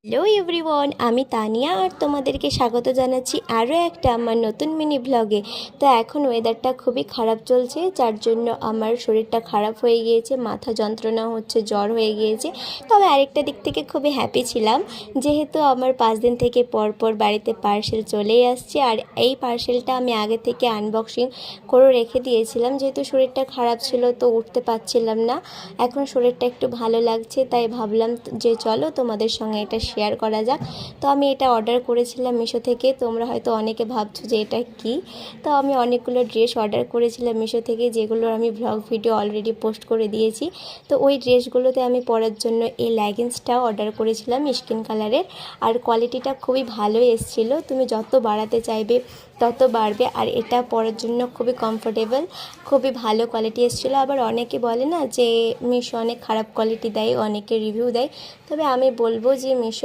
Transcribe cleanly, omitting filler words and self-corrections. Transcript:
Hello everyone, আমি তানিয়া আর তোমাদেরকে স্বাগত জানাচ্ছি আরও একটা আমার নতুন মিনি ব্লগে। তো এখন ওয়েদারটা খুবই খারাপ চলছে, যার জন্য আমার শরীরটা খারাপ হয়ে গিয়েছে, মাথা যন্ত্রণা হচ্ছে, জ্বর হয়ে গিয়েছে। তবে আরেকটা দিক থেকে খুবই হ্যাপি ছিলাম, যেহেতু আমার 5 দিন থেকে পরপর বাড়িতে পার্সেল চলেই আসছে। আর এই পার্সেলটা আমি আগে থেকে আনবক্সিং করে রেখে দিয়েছিলাম, যেহেতু শরীরটা খারাপ ছিল তো উঠতে পারছিলাম না। এখন শরীরটা একটু ভালো লাগছে, তাই ভাবলাম যে চলো তোমাদের সঙ্গে এটা শেয়ার করা যাক। তো আমি এটা অর্ডার করেছিলাম মিশো থেকে। তোমরা হয়তো অনেকে ভাবছো যে এটা কি। তো আমি অনেকগুলো ড্রেস অর্ডার করেছিলাম মিশো থেকে, যেগুলো আমি ব্লগ ভিডিও অলরেডি পোস্ট করে দিয়েছি। তো ওই ড্রেসগুলোতে আমি পরার জন্য এই লেগিংসটাও অর্ডার করেছিলাম স্কিন কালারের। আর কোয়ালিটিটা খুবই ভালোই এসেছিলো, তুমি যত বাড়াতে চাইবে তত বাড়বে। আর এটা পরার জন্য খুবই কমফোর্টেবল, খুবই ভালো কোয়ালিটি এসেছিলো। আবার অনেকে বলে না যে মিশো অনেক খারাপ কোয়ালিটি দেয়, অনেকে রিভিউ দেয়, তবে আমি বলবো যে মিশো